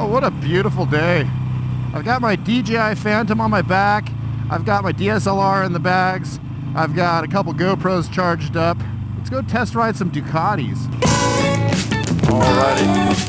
Oh, what a beautiful day. I've got my DJI Phantom on my back. I've got my DSLR in the bags. I've got a couple GoPros charged up. Let's go test ride some Ducatis. Alrighty.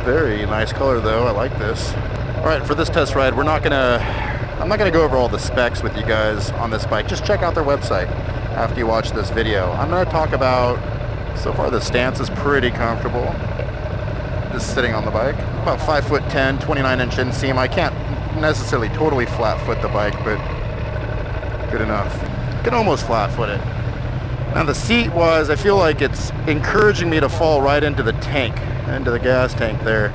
Very nice color though, I like this. Alright, for this test ride, I'm not gonna go over all the specs with you guys on this bike. Just check out their website after you watch this video. I'm gonna talk about, so far the stance is pretty comfortable. Just sitting on the bike. About 5'10", 29-inch inseam. I can't necessarily totally flat foot the bike, but good enough. Can almost flat foot it. Now the seat I feel like it's encouraging me to fall right into the tank, into the gas tank there.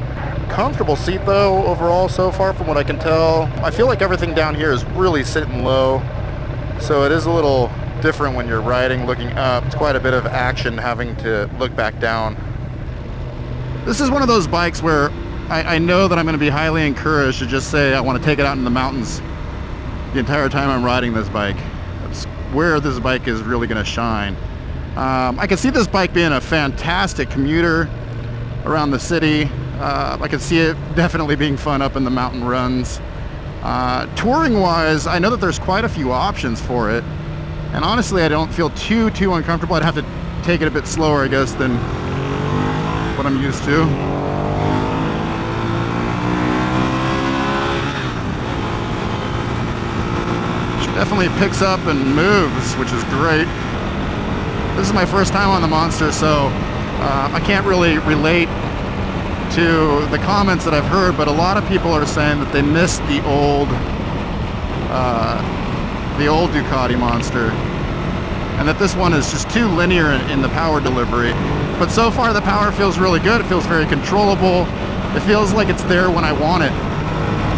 Comfortable seat though, overall so far from what I can tell. I feel like everything down here is really sitting low, so it is a little different when you're riding, looking up. It's quite a bit of action having to look back down. This is one of those bikes where I know that I'm going to be highly encouraged to just say I want to take it out in the mountains the entire time I'm riding this bike. That's where this bike is really going to shine. I can see this bike being a fantastic commuter around the city. I can see it definitely being fun up in the mountain runs. Touring wise, I know that there's quite a few options for it, and honestly I don't feel too uncomfortable. I'd have to take it a bit slower, I guess, than what I'm used to. She definitely picks up and moves, which is great. This is my first time on the Monster, so I can't really relate to the comments that I've heard, but a lot of people are saying that they missed the old Ducati Monster, and that this one is just too linear in the power delivery. But so far the power feels really good. It feels very controllable. It feels like it's there when I want it.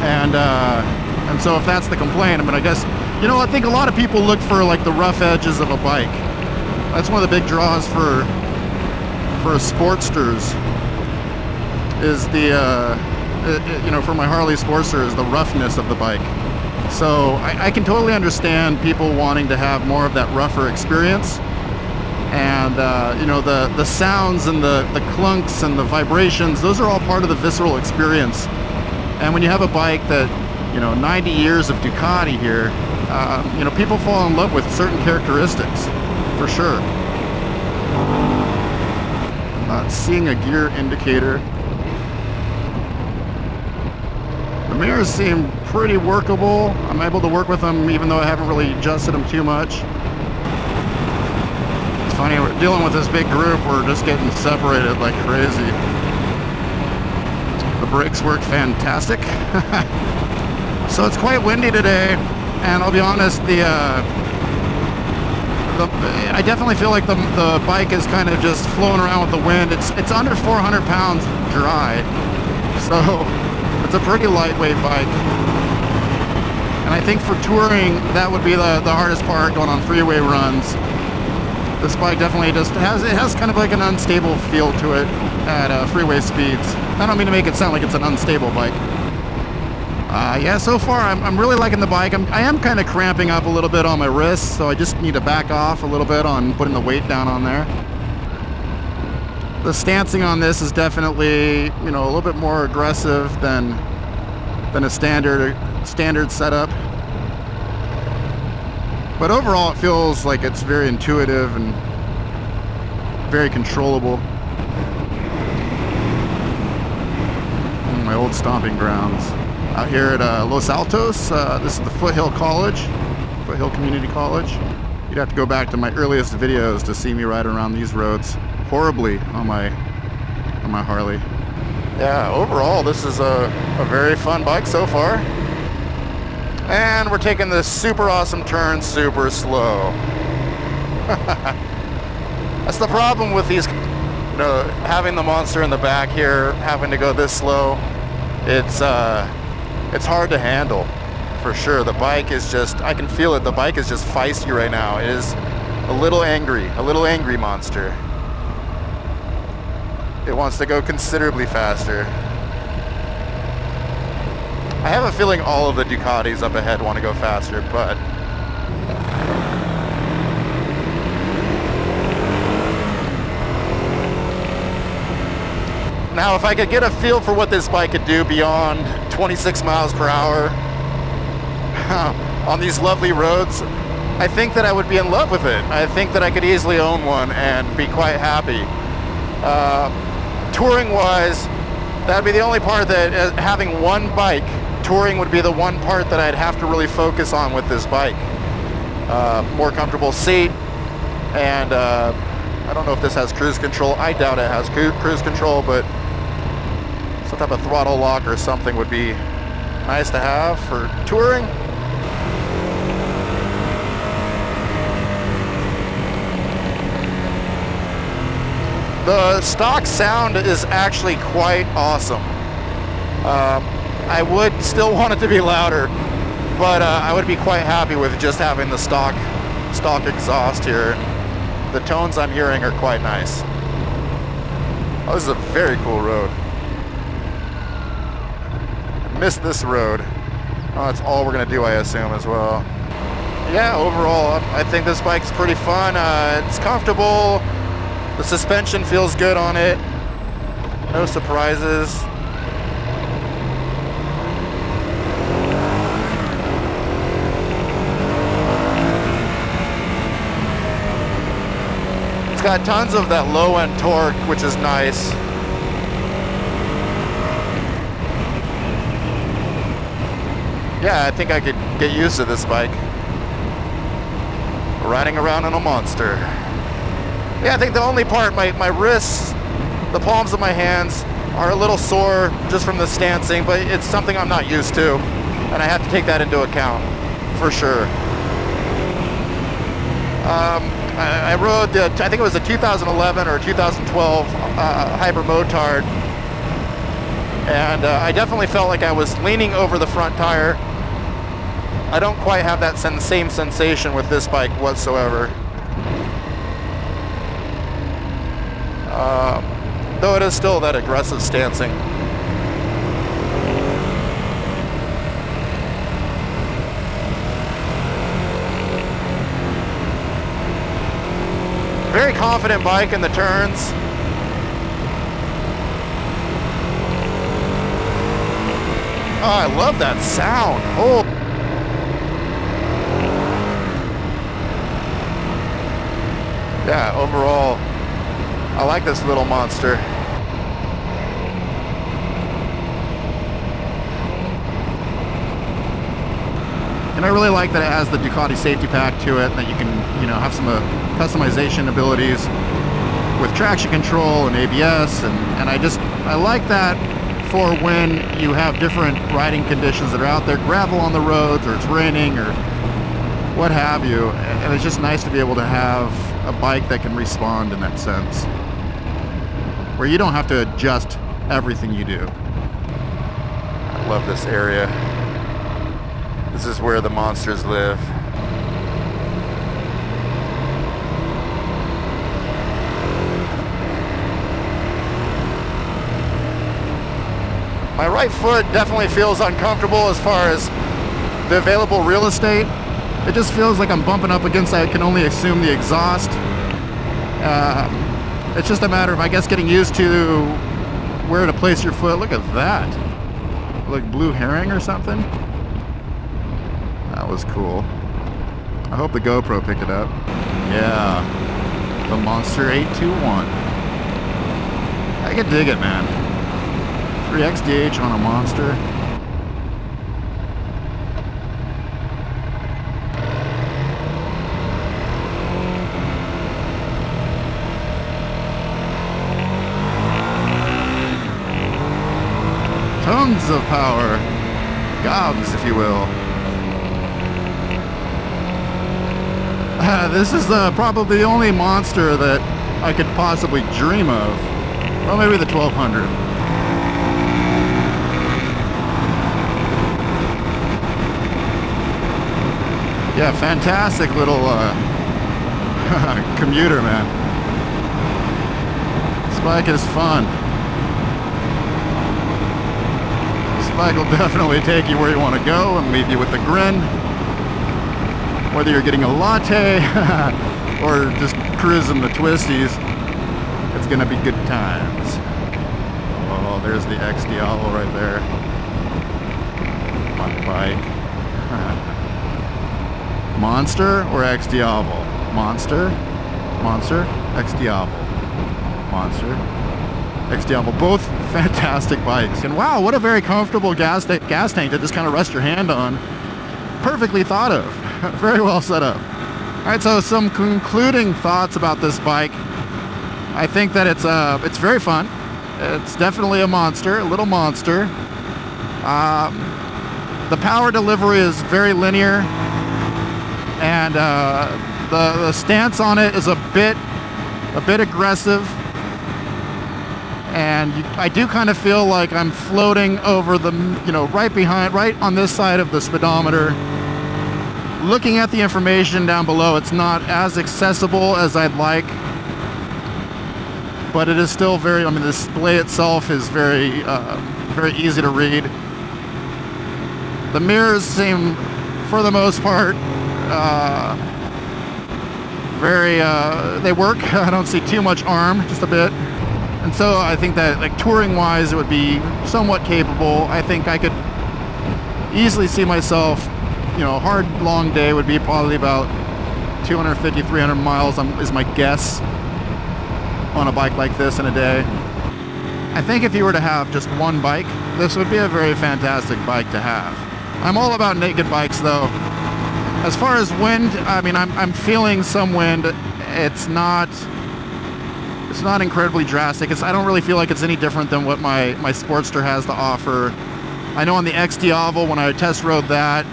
And so if that's the complaint, I mean, I guess, you know, I think a lot of people look for like the rough edges of a bike. That's one of the big draws for Sportsters is the, you know, for my Harley Sportster is the roughness of the bike. So I can totally understand people wanting to have more of that rougher experience. And you know, the sounds and the clunks and the vibrations, those are all part of the visceral experience. And when you have a bike that, you know, 90 years of Ducati here, you know, people fall in love with certain characteristics, for sure. Not seeing a gear indicator. The mirrors seem pretty workable. I'm able to work with them even though I haven't really adjusted them too much. It's funny, we're dealing with this big group, we're just getting separated like crazy. The brakes work fantastic. So it's quite windy today, and I'll be honest, I definitely feel like the bike is kind of just flowing around with the wind. It's under 400 pounds dry, so it's a pretty lightweight bike. And I think for touring, that would be the hardest part, going on freeway runs. This bike definitely just has kind of like an unstable feel to it at freeway speeds. I don't mean to make it sound like it's an unstable bike. Yeah, so far I'm really liking the bike. I am kind of cramping up a little bit on my wrists, so I just need to back off a little bit on putting the weight down on there. The stancing on this is definitely, you know, a little bit more aggressive than a standard setup. But overall, it feels like it's very intuitive and very controllable. My old stomping grounds. Out here at Los Altos, this is the Foothill Community College. You'd have to go back to my earliest videos to see me ride around these roads horribly on my Harley. Yeah, overall, this is a very fun bike so far. And we're taking this super awesome turn super slow. That's the problem with these, you know, having the monster in the back here, having to go this slow. It's hard to handle, for sure. The bike is just, I can feel it, the bike is just feisty right now. It is a little angry monster. It wants to go considerably faster. I have a feeling all of the Ducatis up ahead want to go faster, but now if I could get a feel for what this bike could do beyond 26 miles per hour on these lovely roads, I think that I would be in love with it. I think that I could easily own one and be quite happy. Touring wise, that'd be the only part that, having one bike, touring would be the one part that I'd have to really focus on with this bike. More comfortable seat, and I don't know if this has cruise control. I doubt it has cruise control, but some type of throttle lock or something would be nice to have for touring. The stock sound is actually quite awesome. I would still want it to be louder, but I would be quite happy with just having the stock exhaust here. The tones I'm hearing are quite nice. Oh, this is a very cool road. I missed this road. Oh, that's all we're gonna do, I assume, as well. Yeah, overall, I think this bike's pretty fun. It's comfortable. The suspension feels good on it. No surprises. It's got tons of that low end torque, which is nice. Yeah, I think I could get used to this bike. Riding around on a monster. Yeah, I think the only part, my wrists, the palms of my hands are a little sore just from the stancing, but it's something I'm not used to, and I have to take that into account, for sure. I rode I think it was a 2011 or 2012 Hyper Motard, and I definitely felt like I was leaning over the front tire. I don't quite have that same sensation with this bike whatsoever. Though it is still that aggressive stancing. Very confident bike in the turns. Oh, I love that sound. Oh. Yeah, overall, I like this little monster. And I really like that it has the Ducati safety pack to it, that you can, you know, have some customization abilities with traction control and ABS, and I like that for when you have different riding conditions that are out there, gravel on the roads, or it's raining, or what have you, and it's just nice to be able to have a bike that can respond in that sense, where you don't have to adjust everything you do. I love this area. This is where the monsters live. My right foot definitely feels uncomfortable as far as the available real estate. It just feels like I'm bumping up against, I can only assume, the exhaust. It's just a matter of, I guess, getting used to where to place your foot. Look at that. Like blue herring or something. That was cool. I hope the GoPro picked it up. Yeah, the Monster 821. I can dig it, man. 3XDH on a Monster. Tons of power. Gobs, if you will. This is probably the only Monster that I could possibly dream of. Well, maybe the 1200. Yeah, fantastic little commuter, man. This bike is fun. This bike will definitely take you where you want to go and leave you with a grin. Whether you're getting a latte or just cruising the twisties, it's gonna be good times. Oh, there's the X Diablo right there. My bike. Monster or X Diablo? Monster, Monster, X Diablo. Monster, X Diablo. Both fantastic bikes. And wow, what a very comfortable gas tank to just kind of rest your hand on. Perfectly thought of. Very well set up. All right, so some concluding thoughts about this bike. I think that it's very fun. It's definitely a monster, a little monster. The power delivery is very linear, and the stance on it is a bit aggressive. And I do kind of feel like I'm floating over the, right on this side of the speedometer. Looking at the information down below, it's not as accessible as I'd like, but it is still the display itself is very easy to read. The mirrors seem, for the most part, they work. I don't see too much arm, just a bit. And so I think that, like, touring-wise, it would be somewhat capable. I think I could easily see myself, a hard, long day would be probably about 250, 300 miles is my guess on a bike like this in a day. I think if you were to have just one bike, this would be a very fantastic bike to have. I'm all about naked bikes, though. As far as wind, I'm feeling some wind. It's not incredibly drastic. I don't really feel like it's any different than what my Sportster has to offer. I know on the X Diablo, when I test rode that,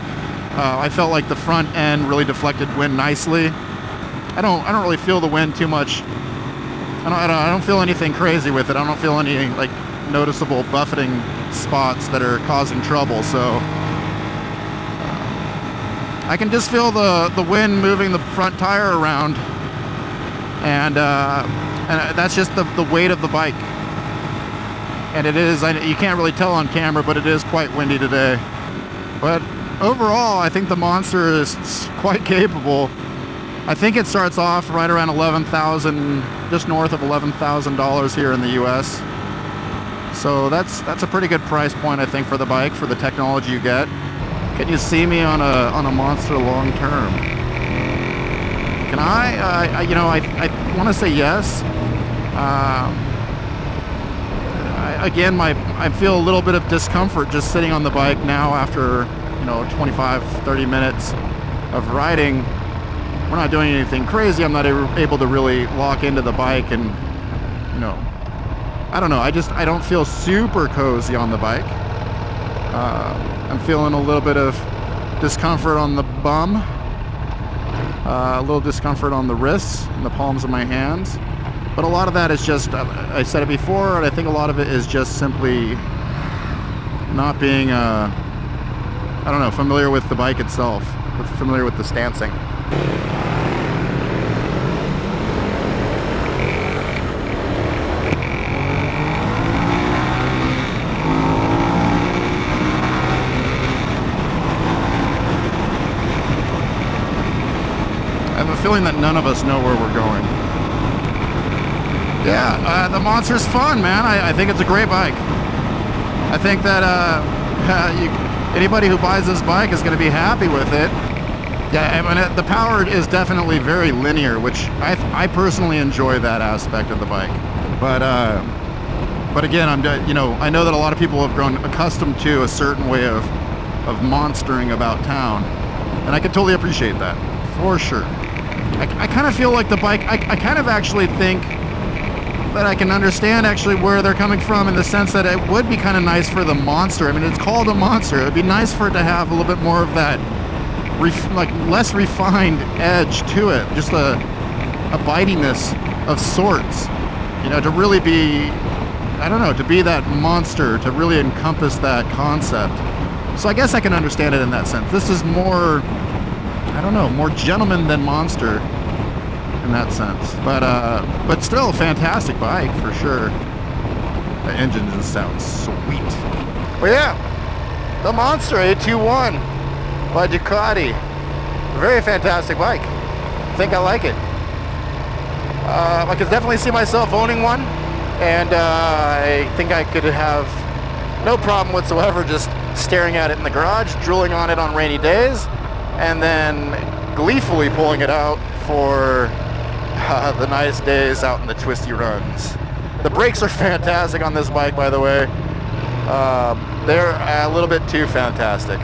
I felt like the front end really deflected wind nicely. I don't really feel the wind too much. I don't feel anything crazy with it. I don't feel any like noticeable buffeting spots that are causing trouble. So I can just feel the wind moving the front tire around, and that's just the weight of the bike. And it is, you can't really tell on camera, but it is quite windy today. But overall, I think the Monster is quite capable. I think it starts off right around $11,000, just north of $11,000 here in the US. So that's a pretty good price point, I think, for the bike, for the technology you get. Can you see me on a Monster long term? Can I want to say yes. I feel a little bit of discomfort just sitting on the bike now after 25, 30 minutes of riding. We're not doing anything crazy. I'm not able to really lock into the bike, and I don't know. I don't feel super cozy on the bike. I'm feeling a little bit of discomfort on the bum, a little discomfort on the wrists and the palms of my hands. But a lot of that is just, I said it before, and I think a lot of it is just simply not being, familiar with the bike itself, familiar with the stancing. I have a feeling that none of us know where we're going. Yeah, the Monster's fun, man. I think it's a great bike. I think that anybody who buys this bike is going to be happy with it. Yeah, I mean, the power is definitely very linear, which I personally enjoy that aspect of the bike. But again, I know that a lot of people have grown accustomed to a certain way of monstering about town, and I can totally appreciate that, for sure. I kind of feel like the bike, I kind of actually think that I can understand actually where they're coming from, in the sense that it would be kind of nice for the monster. I mean, it's called a monster. It would be nice for it to have a little bit more of that less refined edge to it, just a bitiness of sorts, to really be, I don't know, to be that monster, to really encompass that concept. So I guess I can understand it in that sense. This is more, I don't know, more gentleman than monster in that sense. But still a fantastic bike for sure. The engine just sounds sweet. Well, yeah, the Monster 821 by Ducati. Very fantastic bike. I think I like it. I could definitely see myself owning one, and I think I could have no problem whatsoever just staring at it in the garage, drooling on it on rainy days, and then gleefully pulling it out for the nice days out in the twisty runs. The brakes are fantastic on this bike, by the way. They're a little bit too fantastic.